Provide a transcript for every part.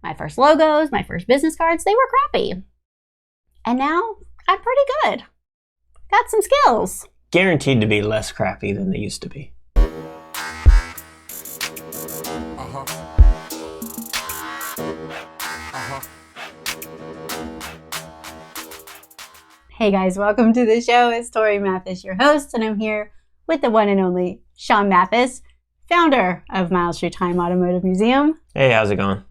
My first logos, my first business cards, they were crappy. And now I'm pretty good. Got some skills. Guaranteed to be less crappy than they used to be. Hey guys, welcome to the show. It's Torie Mathis, your host, and I'm here with the one and only Sean Mathis, founder of Miles Through Time Automotive Museum. Hey, how's it going?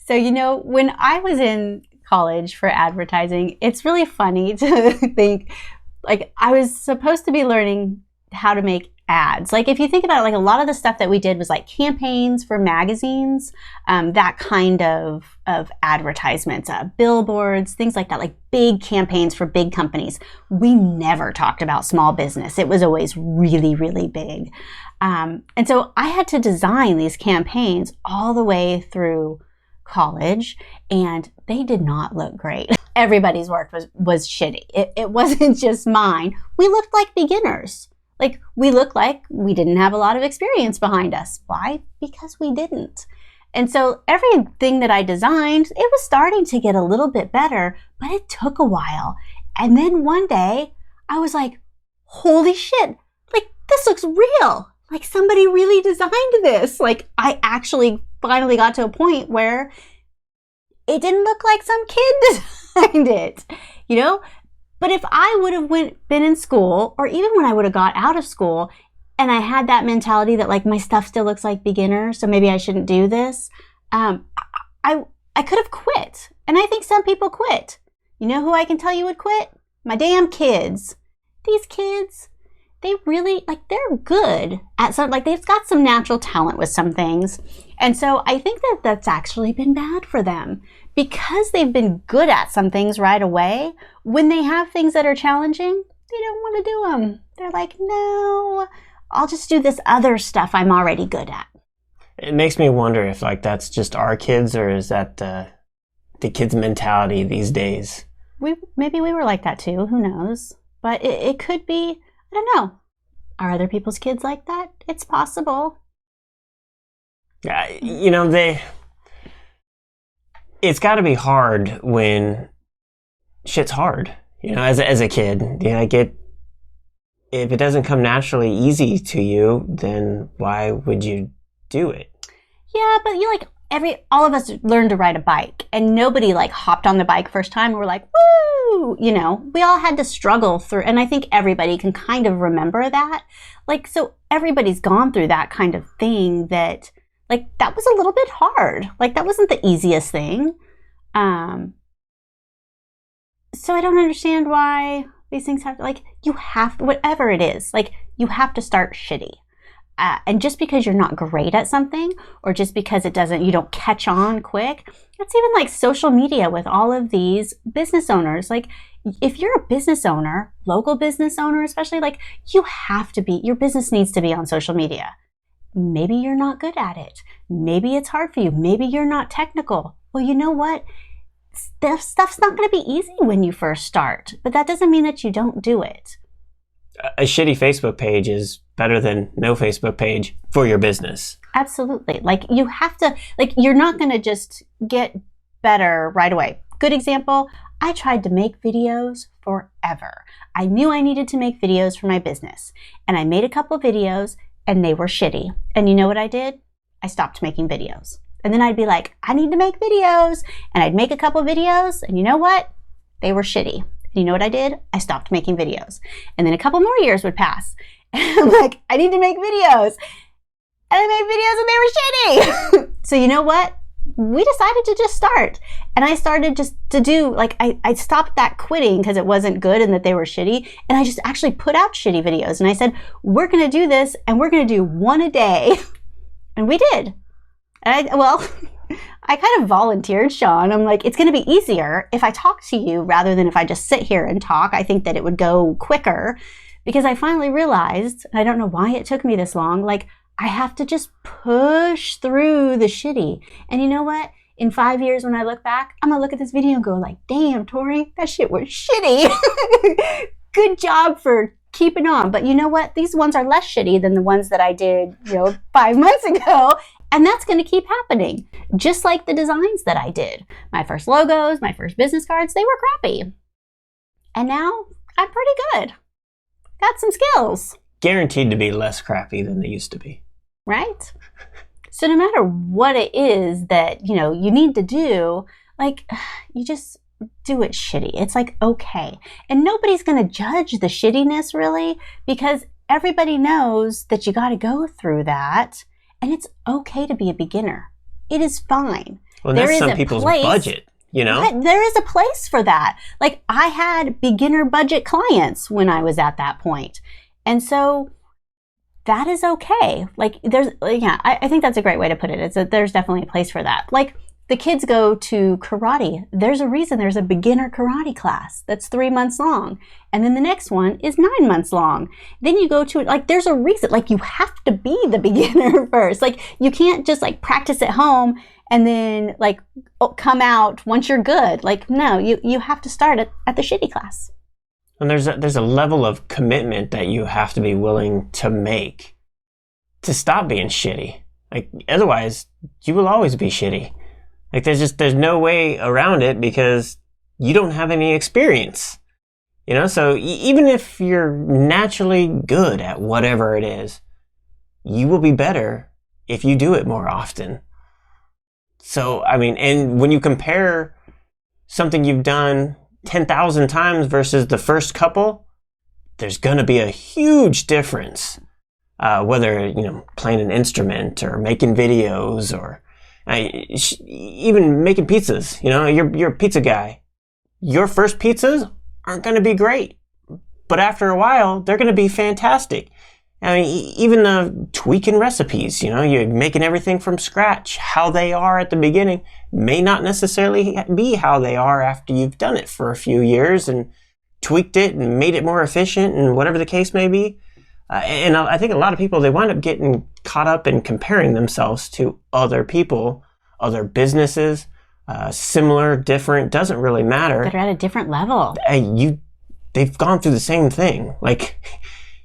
So, when I was in college for advertising, it's really funny to think, I was supposed to be learning how to make ads. If you think about it, a lot of the stuff that we did was campaigns for magazines, that kind of advertisements, billboards, things like that, big campaigns for big companies. We never talked about small business. It was always really, really big. And so I had to design these campaigns all the way through college, and they did not look great. Everybody's work was shitty. It wasn't just mine. We looked like beginners. We looked like we didn't have a lot of experience behind us. Why? Because we didn't. And so everything that I designed, it was starting to get a little bit better, but it took a while. And then one day I was like, holy shit, this looks real. Somebody really designed this. I actually finally got to a point where it didn't look like some kid designed it, But if I would have been in school, or even when I would have got out of school, and I had that mentality that my stuff still looks like beginner, so maybe I shouldn't do this, I could have quit. And I think some people quit. You know who I can tell you would quit? My damn kids. These kids, they really, they're good at some, they've got some natural talent with some things. And so I think that that's actually been bad for them. Because they've been good at some things right away, when they have things that are challenging, they don't want to do them. They're like, no, I'll just do this other stuff I'm already good at. It makes me wonder if that's just our kids, or is that the kids' mentality these days? Maybe we were like that too, who knows? But it could be, I don't know. Are other people's kids like that? It's possible. Yeah, it's got to be hard when shit's hard, as a kid. If it doesn't come naturally easy to you, then why would you do it? Yeah, but all of us learned to ride a bike, and nobody hopped on the bike first time and we're like, woo! We all had to struggle through, and I think everybody can kind of remember that. So everybody's gone through that kind of thing that that was a little bit hard. That wasn't the easiest thing. So I don't understand why these things have to, you have to, whatever it is, you have to start shitty. And just because you're not great at something, or just because you don't catch on quick, it's even social media with all of these business owners. If you're a business owner, local business owner especially, you have to be, your business needs to be on social media. Maybe you're not good at it. Maybe it's hard for you. Maybe you're not technical. Well, you know what? Stuff's not going to be easy when you first start, but that doesn't mean that you don't do it. A shitty Facebook page is better than no Facebook page for your business. Absolutely. You have to, you're not going to just get better right away. Good example, I tried to make videos forever. I knew I needed to make videos for my business, and I made a couple videos, and they were shitty. And you know what I did? I stopped making videos. And then I'd be like, I need to make videos. And I'd make a couple videos, and you know what? They were shitty. And you know what I did? I stopped making videos. And then a couple more years would pass. And I'm like, I need to make videos. And I made videos, and they were shitty. So you know what? We decided to just start. And I started just to do, I stopped that quitting because it wasn't good and that they were shitty. And I just actually put out shitty videos. And I said, we're going to do this, and we're going to do one a day. And we did. And I kind of volunteered, Sean. I'm like, it's going to be easier if I talk to you rather than if I just sit here and talk. I think that it would go quicker, because I finally realized, and I don't know why it took me this long, I have to just push through the shitty. And you know what? In 5 years, when I look back, I'm going to look at this video and go damn, Torie, that shit was shitty. Good job for keeping on. But you know what? These ones are less shitty than the ones that I did, 5 months ago. And that's going to keep happening. Just like the designs that I did. My first logos, my first business cards, they were crappy. And now I'm pretty good. Got some skills. Guaranteed to be less crappy than they used to be. Right? So no matter what it is that, you need to do, like, you just do it shitty. It's like, okay. And nobody's going to judge the shittiness really, because everybody knows that you got to go through that, and it's okay to be a beginner. It is fine. Well, that's some people's budget, There is a place for that. Like, I had beginner budget clients when I was at that point. And so that is okay. Like, I think that's a great way to put it. It's that there's definitely a place for that. Like, the kids go to karate. There's a reason there's a beginner karate class that's 3 months long. And then the next one is 9 months long. Then you go to, like, there's a reason. Like, you have to be the beginner first. Like, you can't just, like, practice at home and then, like, come out once you're good. Like, no, you have to start at the shitty class. And there's a level of commitment that you have to be willing to make to stop being shitty. Like, otherwise, you will always be shitty. Like, there's no way around it because you don't have any experience. So even if you're naturally good at whatever it is, you will be better if you do it more often. So, I mean, and when you compare something you've done 10,000 times versus the first couple, there's going to be a huge difference. Whether, playing an instrument or making videos or even making pizzas. You're a pizza guy. Your first pizzas aren't going to be great, but after a while, they're going to be fantastic. I mean, even tweaking recipes, you're making everything from scratch. How they are at the beginning may not necessarily be how they are after you've done it for a few years and tweaked it and made it more efficient and whatever the case may be. And I think a lot of people, they wind up getting caught up in comparing themselves to other people, other businesses, similar, different, doesn't really matter. But at a different level. They've gone through the same thing. Like,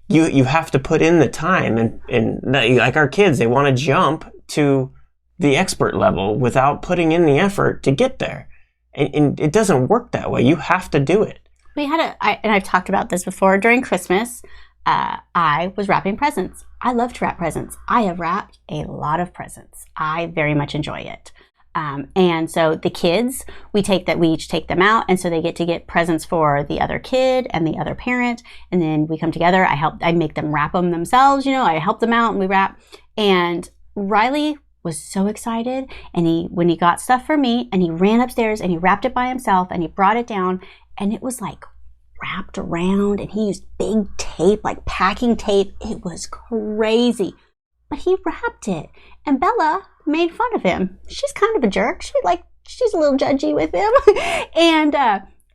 you have to put in the time, and like our kids, they want to jump to the expert level without putting in the effort to get there. And it doesn't work that way. You have to do it. And I've talked about this before during Christmas. I was wrapping presents. I love to wrap presents. I have wrapped a lot of presents. I very much enjoy it. And so the kids, we each take them out, and so they get presents for the other kid and the other parent, and then we come together. I make them wrap them themselves. I help them out and we wrap. And Riley was so excited, and when he got stuff for me, and he ran upstairs and he wrapped it by himself and he brought it down, and it was like wrapped around, and he used big tape, like packing tape. It was crazy, but he wrapped it, and Bella made fun of him. She's kind of a jerk. She's a little judgy with him. And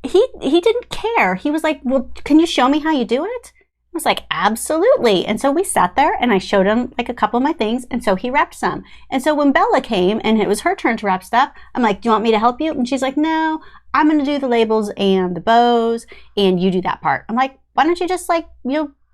he didn't care. He was like, well, can you show me how you do it? I was like, absolutely. And so we sat there and I showed him like a couple of my things. And so he wrapped some. And so when Bella came and it was her turn to wrap stuff, I'm like, do you want me to help you? And she's like, no, I'm going to do the labels and the bows and you do that part. I'm like, why don't you just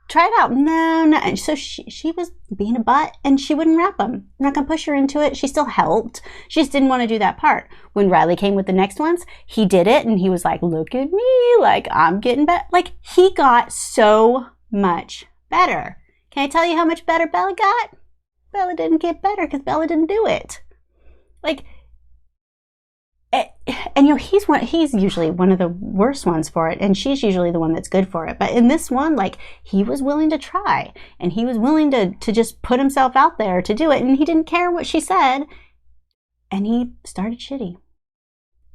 try it out? No. And so she was being a butt and she wouldn't wrap them. I'm not going to push her into it. She still helped. She just didn't want to do that part. When Riley came with the next ones, he did it and he was like, look at me, like I'm getting better. Like he got so much better. Can I tell you how much better Bella got? Bella didn't get better because Bella didn't do it. And he's usually one of the worst ones for it, and she's usually the one that's good for it. But in this one, he was willing to try, and he was willing to just put himself out there to do it, and he didn't care what she said, and he started shitty.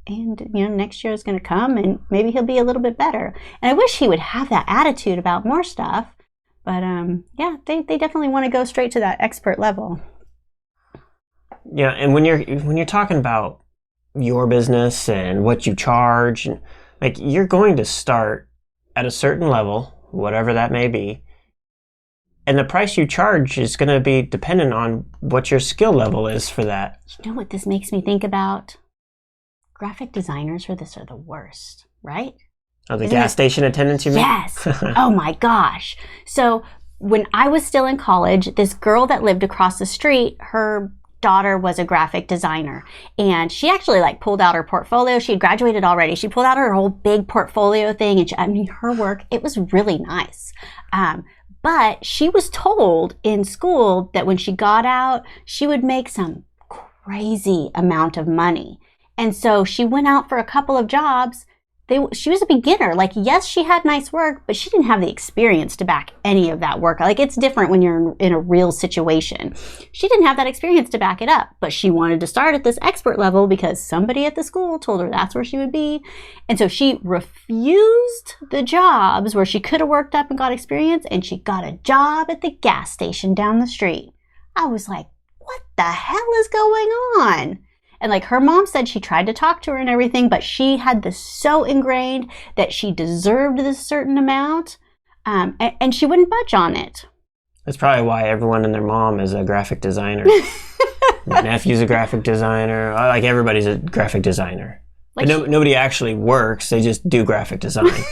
And next year is going to come, and maybe he'll be a little bit better. And I wish he would have that attitude about more stuff, but yeah, they definitely want to go straight to that expert level. Yeah, and when you're talking about your business and what you charge, and you're going to start at a certain level, whatever that may be, and the price you charge is going to be dependent on what your skill level is for that. You know what this makes me think about? Graphic designers for this are the worst, right? Oh, the gas station attendants, you mean? Yes. Oh my gosh. So when I was still in college, this girl that lived across the street, her daughter was a graphic designer, and she actually like pulled out her portfolio. She had graduated already. She pulled out her whole big portfolio thing, and I mean, her work, it was really nice. But she was told in school that when she got out, she would make some crazy amount of money. And so she went out for a couple of jobs. She was a beginner. Like, yes, she had nice work, but she didn't have the experience to back any of that work. Like, it's different when you're in a real situation. She didn't have that experience to back it up, but she wanted to start at this expert level because somebody at the school told her that's where she would be. And so she refused the jobs where she could have worked up and got experience, and she got a job at the gas station down the street. I was like, what the hell is going on? And like, her mom said she tried to talk to her and everything, but she had this so ingrained that she deserved this certain amount, and she wouldn't budge on it. That's probably why everyone and their mom is a graphic designer. My nephew's a graphic designer. Like, everybody's a graphic designer. Like, but nobody actually works. They just do graphic design.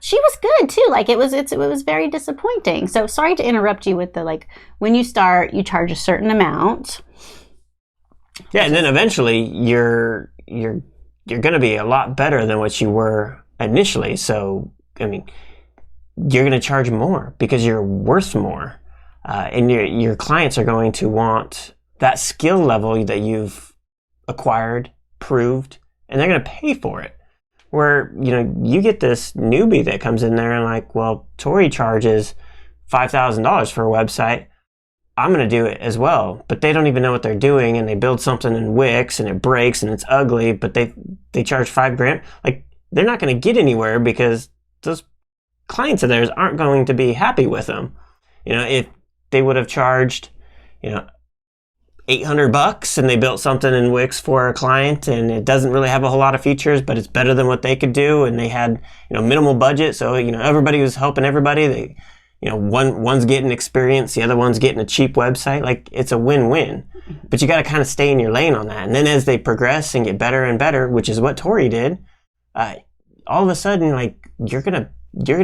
She was good too. Like, it was very disappointing. So sorry to interrupt you with the, like, when you start, you charge a certain amount. Yeah, and then eventually you're going to be a lot better than what you were initially. So, I mean, you're going to charge more because you're worth more, and your clients are going to want that skill level that you've acquired, proved, and they're going to pay for it. Where, you know, you get this newbie that comes in there and like, well, Torie charges $5,000 for a website. I'm going to do it as well, but they don't even know what they're doing, and they build something in Wix and it breaks and it's ugly, but they charge $5,000. Like, they're not going to get anywhere because those clients of theirs aren't going to be happy with them. You know, if they would have charged, you know, $800 and they built something in Wix for a client and it doesn't really have a whole lot of features, but it's better than what they could do, and they had, you know, minimal budget, so, you know, everybody was helping everybody. They, you know, one's getting experience, the other one's getting a cheap website. Like, it's a win-win. But you got to kind of stay in your lane on that. And then as they progress and get better and better, which is what Torie did, all of a sudden, like, you're gonna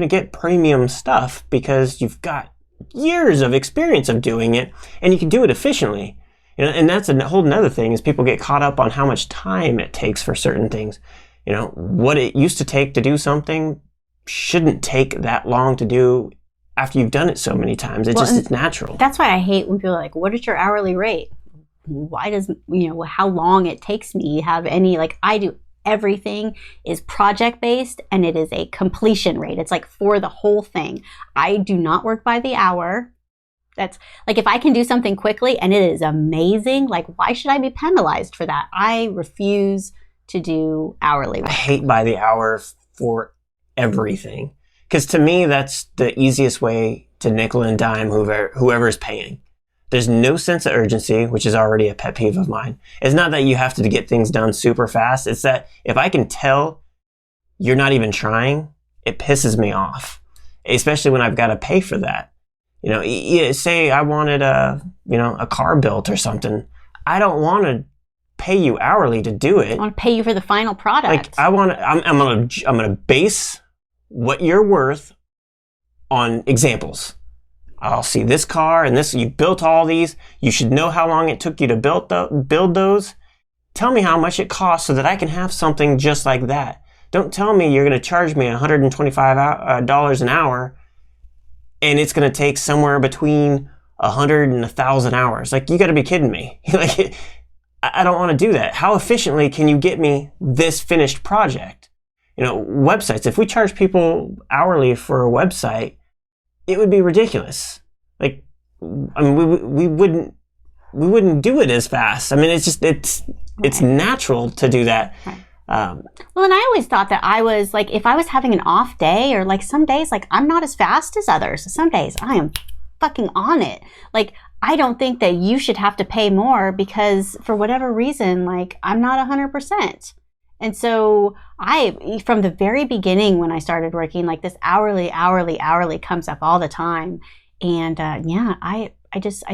get premium stuff because you've got years of experience of doing it, and you can do it efficiently. You know, and that's a whole nother thing, is people get caught up on how much time it takes for certain things. You know, what it used to take to do something shouldn't take that long to do after you've done it so many times. It's natural. That's why I hate when people are like, what is your hourly rate? Why does, you know, how long it takes me have any, like, I do everything is project based, and it is a completion rate. It's like for the whole thing. I do not work by the hour. That's like, if I can do something quickly and it is amazing, like, why should I be penalized for that? I refuse to do hourly rate. I hate by the hour for everything. Because to me, that's the easiest way to nickel and dime whoever is paying. There's no sense of urgency, which is already a pet peeve of mine. It's not that you have to get things done super fast. It's that if I can tell you're not even trying, it pisses me off, especially when I've got to pay for that. You know, say I wanted a car built or something. I don't want to pay you hourly to do it. I want to pay you for the final product. Like, I'm gonna base what you're worth on examples. I'll see this car and this, you built all these. You should know how long it took you to build those. Tell me how much it costs so that I can have something just like that. Don't tell me you're going to charge me $125 an hour and it's going to take somewhere between 100 and 1,000 hours. Like, you got to be kidding me. Like, I don't want to do that. How efficiently can you get me this finished project? You know, websites, if we charge people hourly for a website, it would be ridiculous. Like, I mean, we wouldn't do it as fast. I mean, it's natural to do that. Right. Well, and I always thought that I was like, if I was having an off day, or like some days, like, I'm not as fast as others. Some days I am fucking on it. Like, I don't think that you should have to pay more because for whatever reason, like, I'm not 100%. And so from the very beginning when I started working, like, this hourly comes up all the time. And I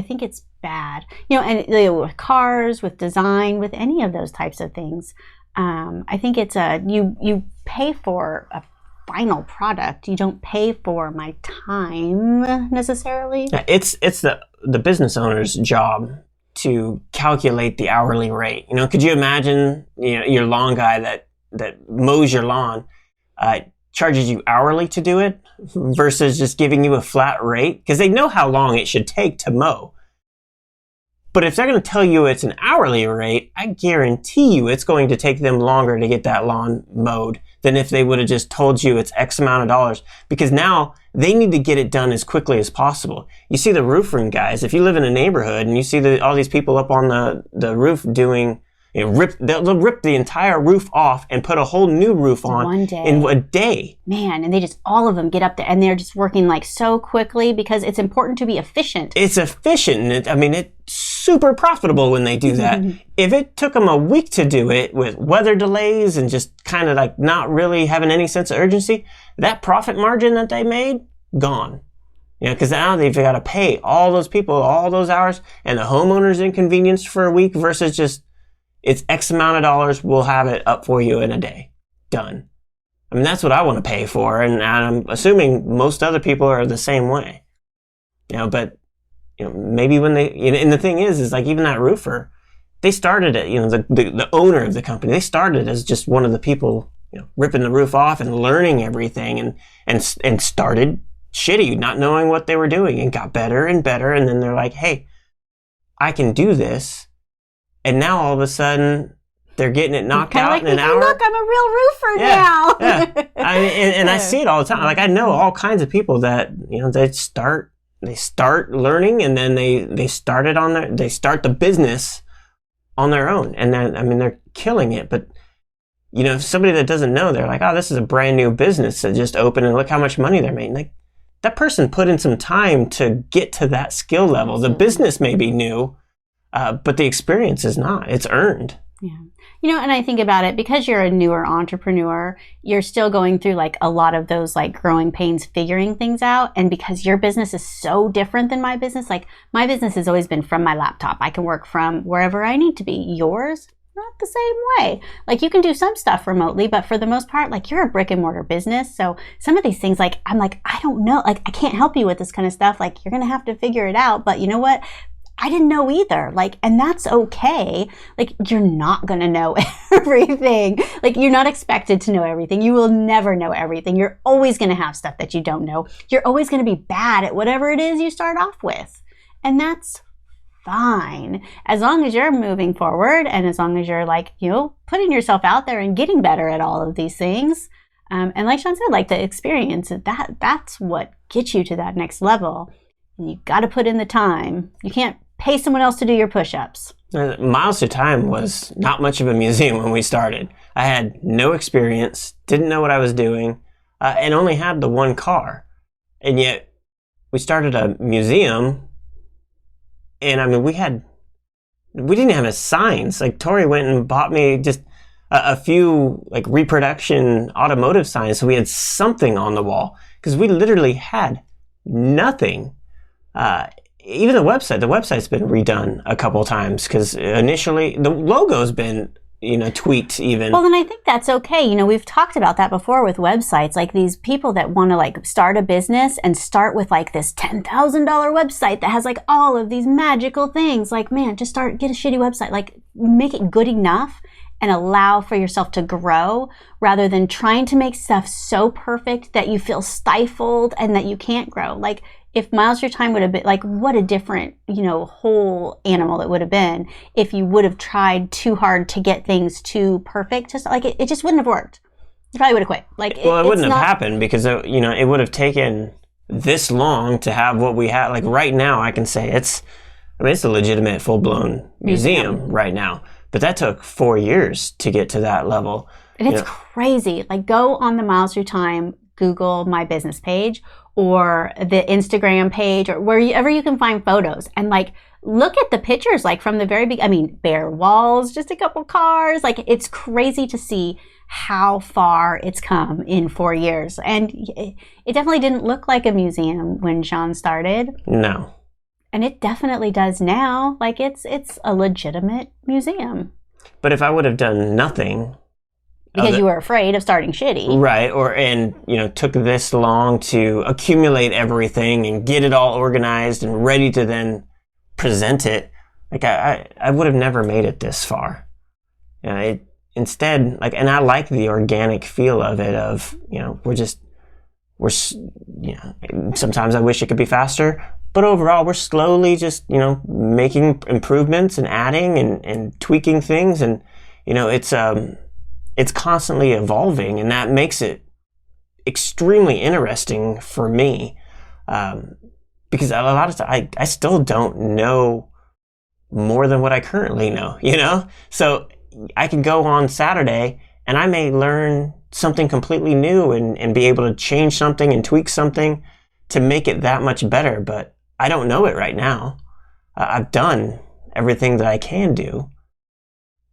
think it's bad. You know, and with cars, with design, with any of those types of things, I think it's you pay for a final product. You don't pay for my time necessarily. Yeah, it's the business owner's job to calculate the hourly rate. Could you imagine, your lawn guy that mows your lawn, charges you hourly to do it versus just giving you a flat rate? Because they know how long it should take to mow. But if they're going to tell you it's an hourly rate, I guarantee you it's going to take them longer to get that lawn mowed than if they would have just told you it's X amount of dollars. Because now they need to get it done as quickly as possible. You see the roofing guys, if you live in a neighborhood and you see all these people up on the roof doing, they'll rip the entire roof off and put a whole new roof on in a day. Man, and they just, all of them get up there and they're just working like so quickly because it's important to be efficient. It's efficient. It's super profitable when they do that. If it took them a week to do it with weather delays and just kind of like not really having any sense of urgency, that profit margin that they made, gone. Because now they've got to pay all those people all those hours, and the homeowner's inconvenienced for a week versus just, it's X amount of dollars, we'll have it up for you in a day. Done. I mean, that's what I want to pay for, and I'm assuming most other people are the same way. But maybe when they, and the thing is like even that roofer, they started it, the owner of the company, they started as just one of the people, ripping the roof off and learning everything and started shitty, not knowing what they were doing, and got better and better. And then they're like, hey, I can do this. And now all of a sudden they're getting it knocked out in an hour. Look, I'm a real roofer now. Yeah. I see it all the time. Like I know all kinds of people that, they start learning, and then they start the business on their own, and they're killing it. But somebody that doesn't know, they're like, oh, this is a brand new business that just opened, and look how much money they're making. Like that person put in some time to get to that skill level. The business may be new, but the experience is not. It's earned. Yeah. And I think about it, because you're a newer entrepreneur, you're still going through like a lot of those like growing pains, figuring things out. And because your business is so different than my business, like my business has always been from my laptop. I can work from wherever I need to be. Yours, not the same way. Like you can do some stuff remotely, but for the most part, like you're a brick and mortar business. So some of these things, like I'm like, I don't know, like I can't help you with this kind of stuff. Like you're going to have to figure it out. But you know what? I didn't know either. Like, and that's okay. Like, you're not going to know everything. Like, you're not expected to know everything. You will never know everything. You're always going to have stuff that you don't know. You're always going to be bad at whatever it is you start off with. And that's fine. As long as you're moving forward, and as long as you're like, putting yourself out there and getting better at all of these things. And like Sean said, like the experience, that's what gets you to that next level. And you got to put in the time. You can't pay someone else to do your push-ups. Miles to Time was not much of a museum when we started. I had no experience, didn't know what I was doing, and only had the one car. And yet, we started a museum, and we didn't have a signs. Like Torie went and bought me just a few like reproduction automotive signs, so we had something on the wall, because we literally had nothing. Even the website's been redone a couple of times, because initially the logo's been, tweaked even. Well, then I think that's okay. We've talked about that before with websites, like these people that want to like start a business and start with like this $10,000 website that has like all of these magical things. Like, man, just get a shitty website, like make it good enough and allow for yourself to grow, rather than trying to make stuff so perfect that you feel stifled and that you can't grow. Like, if Miles Your Time would have been, like, what a different, whole animal it would have been if you would have tried too hard to get things too perfect. Just like it just wouldn't have worked. You probably would have quit. Like, well, it wouldn't have happened, because it would have taken this long to have what we have. Like right now, I can say it's a legitimate full-blown museum right now. But that took 4 years to get to that level. And it's crazy. Like, go on the Miles Your Time, Google my business page or the Instagram page or wherever you can find photos, and like look at the pictures, like from the very beginning. Bare walls, just a couple cars. Like, it's crazy to see how far it's come in 4 years. And it definitely didn't look like a museum when Sean started. No. And it definitely does now. Like, it's a legitimate museum. But if I would have done nothing, because you were afraid of starting shitty. Right. Took this long to accumulate everything and get it all organized and ready to then present it, Like I would have never made it this far. Instead, like, and I like the organic feel of it, of, sometimes I wish it could be faster, but overall we're slowly just, making improvements and adding and tweaking things. And, it's constantly evolving, and that makes it extremely interesting for me. Because a lot of times I still don't know more than what I currently know, So I can go on Saturday and I may learn something completely new and be able to change something and tweak something to make it that much better. But I don't know it right now. I've done everything that I can do,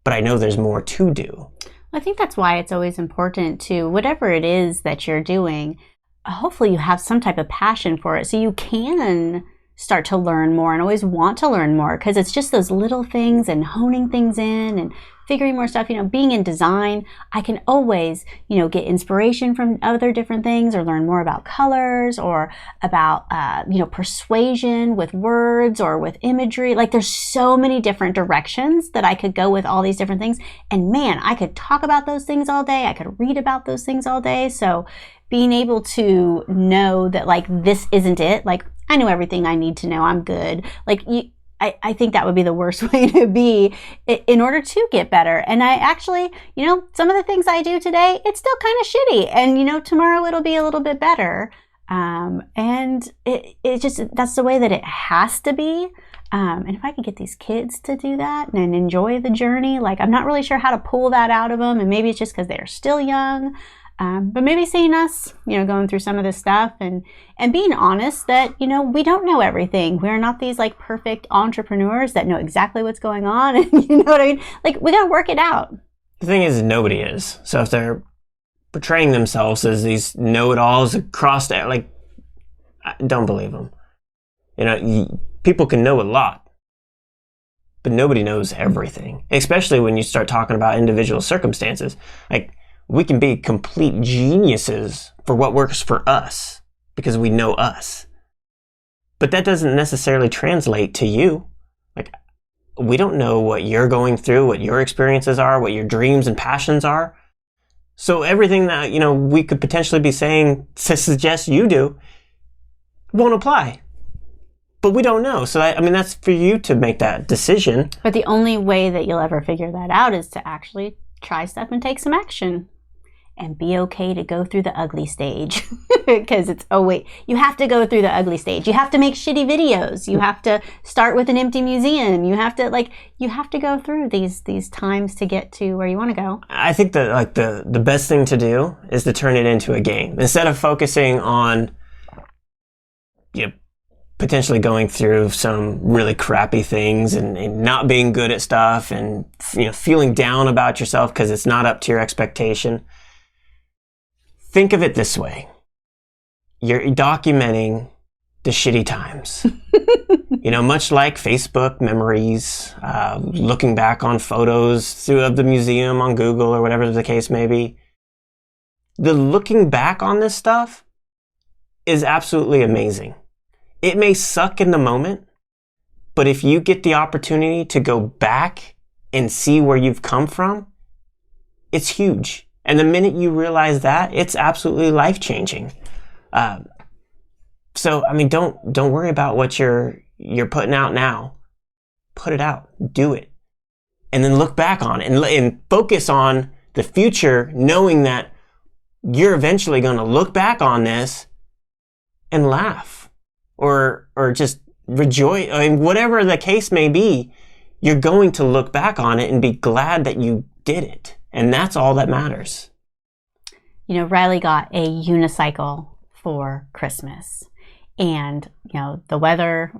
but I know there's more to do. I think that's why it's always important to, whatever it is that you're doing, hopefully you have some type of passion for it so you can start to learn more and always want to learn more, because it's just those little things and honing things in and figuring more stuff. Being in design, I can always, get inspiration from other different things or learn more about colors or about, persuasion with words or with imagery. Like, there's so many different directions that I could go with all these different things. And man, I could talk about those things all day. I could read about those things all day. So being able to know that, like, this isn't it, like, I know everything I need to know, I'm good. Like, I think that would be the worst way to be in order to get better. And I actually, some of the things I do today, it's still kind of shitty. And, tomorrow it'll be a little bit better. And it just, that's the way that it has to be. And if I could get these kids to do that and enjoy the journey, like, I'm not really sure how to pull that out of them. And maybe it's just because they're still young. But maybe seeing us, going through some of this stuff and being honest that, we don't know everything. We're not these, like, perfect entrepreneurs that know exactly what's going on. And you know what I mean? Like, we got to work it out. The thing is, nobody is. So if they're portraying themselves as these know-it-alls across that, like, I don't believe them. People can know a lot, but nobody knows everything, especially when you start talking about individual circumstances. Like, we can be complete geniuses for what works for us because we know us. But that doesn't necessarily translate to you. Like, we don't know what you're going through, what your experiences are, what your dreams and passions are. So everything that, we could potentially be saying to suggest you do won't apply. But we don't know. So that's for you to make that decision. But the only way that you'll ever figure that out is to actually try stuff and take some action. And be okay to go through the ugly stage. Because you have to go through the ugly stage. You have to make shitty videos. You have to start with an empty museum. You have to go through these times to get to where you want to go. I think that, like, the best thing to do is to turn it into a game. Instead of focusing on potentially going through some really crappy things and not being good at stuff and feeling down about yourself because it's not up to your expectation. Think of it this way. You're documenting the shitty times. Much like Facebook memories, looking back on photos of the museum on Google or whatever the case may be. The looking back on this stuff is absolutely amazing. It may suck in the moment, but if you get the opportunity to go back and see where you've come from, it's huge. And the minute you realize that, it's absolutely life-changing. So don't worry about what you're putting out now. Put it out. Do it. And then look back on it and focus on the future, knowing that you're eventually going to look back on this and laugh or just rejoice. Whatever the case may be, you're going to look back on it and be glad that you did it. And that's all that matters. Riley got a unicycle for Christmas. And, the weather,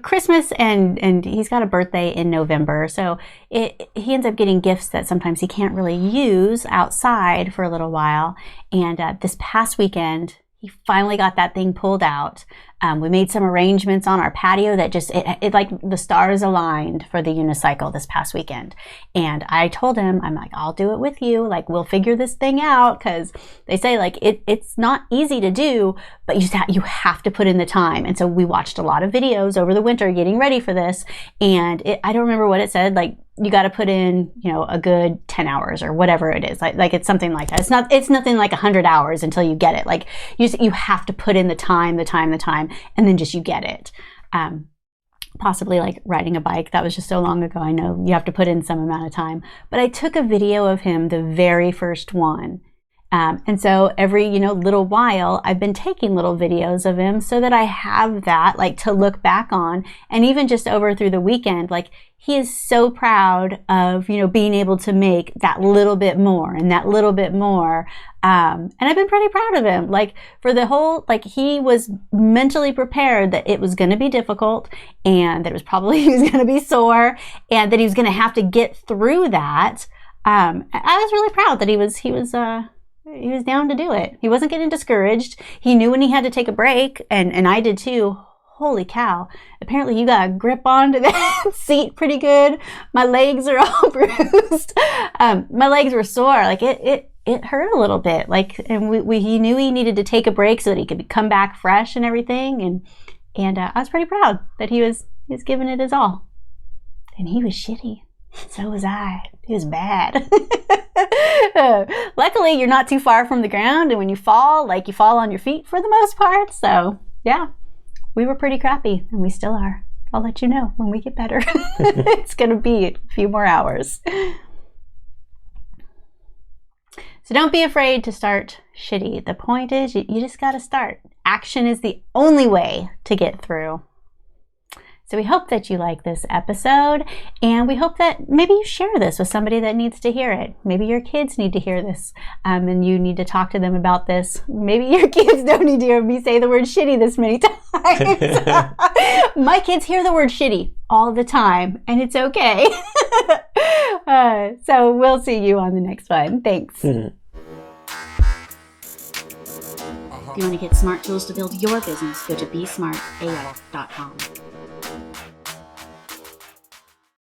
Christmas and he's got a birthday in November. So he ends up getting gifts that sometimes he can't really use outside for a little while. And this past weekend, he finally got that thing pulled out. We made some arrangements on our patio that just, it like the stars aligned for the unicycle this past weekend. And I told him, I'm like, I'll do it with you. Like, we'll figure this thing out, because they say like it's not easy to do, but you have to put in the time. And so we watched a lot of videos over the winter getting ready for this. And I don't remember what it said, like, you got to put in, a good 10 hours or whatever it is. Like it's something like that. It's nothing like 100 hours until you get it. Like you have to put in the time, and then just you get it. Possibly like riding a bike. That was just so long ago. I know you have to put in some amount of time, but I took a video of him, the very first one. And so every, little while, I've been taking little videos of him so that I have that like to look back on. And even just over through the weekend, like he is so proud of, being able to make that little bit more and that little bit more. And I've been pretty proud of him. Like for the whole, like he was mentally prepared that it was going to be difficult, and that it was probably, he was going to be sore, and that he was going to have to get through that. I was really proud that he was down to do it. He wasn't getting discouraged. He knew when he had to take a break, and I did too. Holy cow. Apparently you got a grip onto that seat pretty good. My legs are all bruised. My legs were sore. Like it hurt a little bit. Like, and he knew he needed to take a break so that he could come back fresh and everything. And I was pretty proud that he was giving it his all. And he was shitty. So was I. It was bad. Luckily, you're not too far from the ground, and when you fall, like you fall on your feet for the most part. So yeah, we were pretty crappy, and we still are. I'll let you know when we get better. It's going to be a few more hours. So don't be afraid to start shitty. The point is, you just got to start. Action is the only way to get through. So we hope that you like this episode, and we hope that maybe you share this with somebody that needs to hear it. Maybe your kids need to hear this, and you need to talk to them about this. Maybe your kids don't need to hear me say the word shitty this many times. My kids hear the word shitty all the time, and it's okay. So we'll see you on the next one. Thanks. If you want to get smart tools to build your business, go to besmartaf.com.